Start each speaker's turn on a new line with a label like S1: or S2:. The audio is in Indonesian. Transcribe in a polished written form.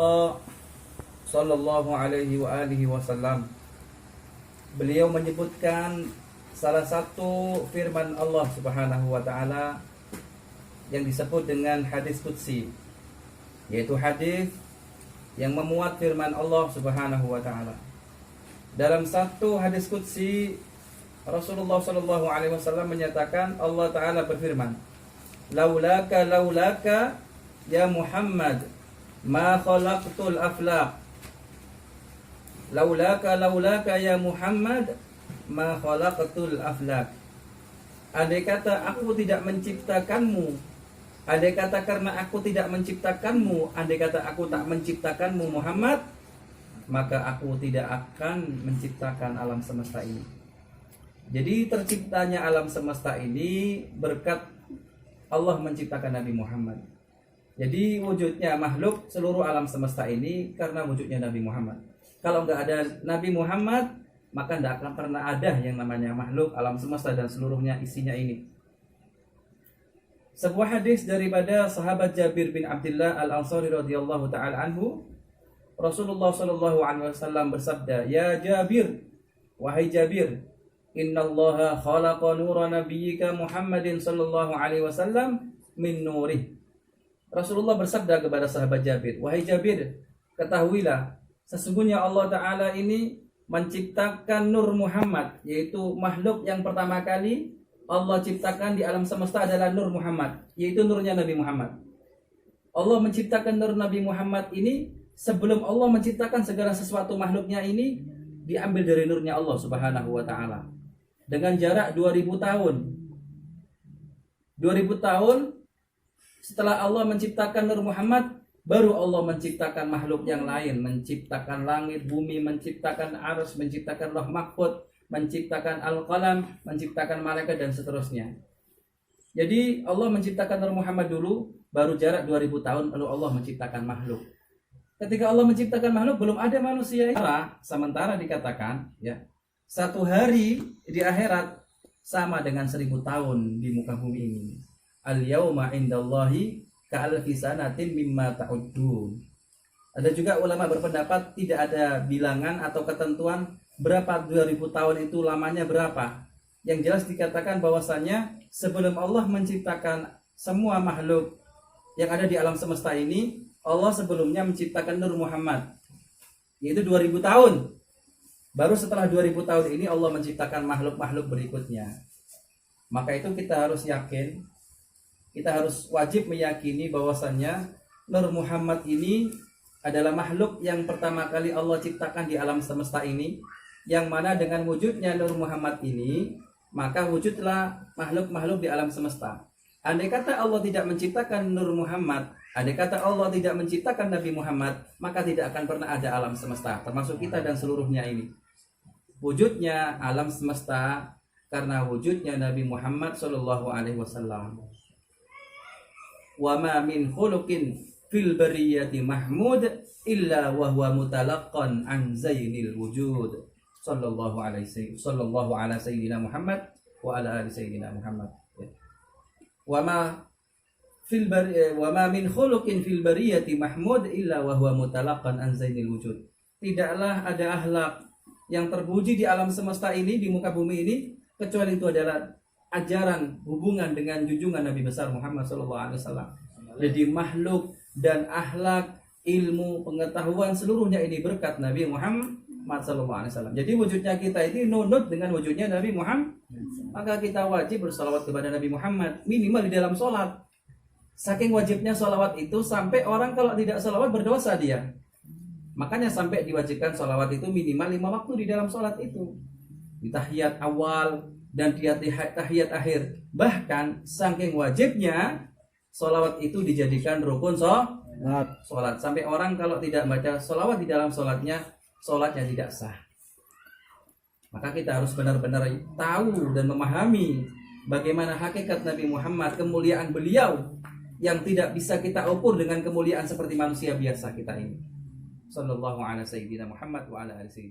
S1: Rasulullah sallallahu alaihi wa alihi wasallam, beliau menyebutkan salah satu firman Allah Subhanahu wa taala yang disebut dengan hadis qudsi, yaitu hadis yang memuat firman Allah Subhanahu wa taala. Dalam satu hadis qudsi, Rasulullah sallallahu alaihi wasallam menyatakan, Allah taala berfirman, laulaka ya Muhammad ma khalaqtul aflaq. Laulaka ya Muhammad ma khalaqtul aflaq. Andai kata aku tidak menciptakanmu, andai kata karena aku tidak menciptakanmu, andai kata aku tak menciptakanmu Muhammad, maka aku tidak akan menciptakan alam semesta ini. Jadi terciptanya alam semesta ini berkat Allah menciptakan Nabi Muhammad. Jadi wujudnya makhluk seluruh alam semesta ini karena wujudnya Nabi Muhammad. Kalau nggak ada Nabi Muhammad, maka tidak akan pernah ada yang namanya makhluk alam semesta dan seluruhnya isinya ini. Sebuah hadis daripada sahabat Jabir bin Abdullah Al-Ansari radhiyallahu taala anhu, Rasulullah sallallahu alaihi wasallam bersabda, "Ya Jabir, wahai Jabir, innallaha khalaqa nura nabiyyika Muhammadin sallallahu alaihi wasallam min nurih." Rasulullah bersabda kepada sahabat Jabir, "Wahai Jabir, ketahuilah sesungguhnya Allah taala ini menciptakan nur Muhammad, yaitu makhluk yang pertama kali Allah ciptakan di alam semesta adalah nur Muhammad, yaitu nurnya Nabi Muhammad. Allah menciptakan nur Nabi Muhammad ini sebelum Allah menciptakan segala sesuatu makhluknya ini diambil dari nurnya Allah Subhanahu wa taala. Dengan jarak 2000 tahun. 2000 tahun setelah Allah menciptakan nur Muhammad, baru Allah menciptakan makhluk yang lain, menciptakan langit, bumi, menciptakan arsy, menciptakan lauh mahfuz, menciptakan al-qalam, menciptakan malaikat dan seterusnya. Jadi Allah menciptakan Nur Muhammad dulu, baru jarak 2000 tahun lalu Allah menciptakan makhluk. Ketika Allah menciptakan makhluk belum ada manusia. Sementara dikatakan ya, satu hari di akhirat sama dengan 1000 tahun di muka bumi ini. Al-yauma indallahi ka'alfi sanatin mimma ta'uddun. Ada juga ulama berpendapat tidak ada bilangan atau ketentuan berapa 2000 tahun itu lamanya berapa. Yang jelas dikatakan bahwasanya sebelum Allah menciptakan semua makhluk yang ada di alam semesta ini, Allah sebelumnya menciptakan Nur Muhammad, yaitu 2000 tahun. Baru setelah 2000 tahun ini Allah menciptakan makhluk-makhluk berikutnya. Maka itu kita harus yakin, kita harus wajib meyakini bahwasanya Nur Muhammad ini adalah makhluk yang pertama kali Allah ciptakan di alam semesta ini, yang mana dengan wujudnya Nur Muhammad ini, maka wujudlah makhluk-makhluk di alam semesta. Andai kata Allah tidak menciptakan Nur Muhammad, andai kata Allah tidak menciptakan Nabi Muhammad, maka tidak akan pernah ada alam semesta, termasuk kita dan seluruhnya ini. Wujudnya alam semesta karena wujudnya Nabi Muhammad sallallahu alaihi wasallam. Wa ma min khuluqin fil bariyati mahmud illa wa huwa mutalaqqan an zainil wujud. Sallallahu ala sayyidina Muhammad wa ala ali sayyidina Muhammad. Wa ma min khuluqin fil bariyati mahmud illa wa huwa mutalaqqan an zainil wujud. Tidaklah ada akhlak yang terpuji di alam semesta ini, di muka bumi ini, kecuali itu adalah ajaran hubungan dengan junjungan Nabi besar Muhammad sallallahu alaihi wasallam. Jadi makhluk dan akhlak, ilmu, pengetahuan seluruhnya ini berkat Nabi Muhammad sallallahu alaihi wasallam. Jadi wujudnya kita ini nunut dengan wujudnya Nabi Muhammad. Maka kita wajib bersalawat kepada Nabi Muhammad minimal di dalam sholat. Saking wajibnya sholawat itu sampai orang kalau tidak sholawat berdosa dia. Makanya sampai diwajibkan sholawat itu minimal 5 waktu di dalam sholat itu. Di tahiyat awal dan di tahiyat akhir. Bahkan saking wajibnya sholawat itu dijadikan rukun sholat. Sampai orang kalau tidak baca sholawat di dalam sholatnya tidak sah. Maka kita harus benar-benar tahu dan memahami bagaimana hakikat Nabi Muhammad, kemuliaan beliau yang tidak bisa kita ukur dengan kemuliaan seperti manusia biasa kita ini. Sallallahu ala sayyidina Muhammad wa ala ali sayyidina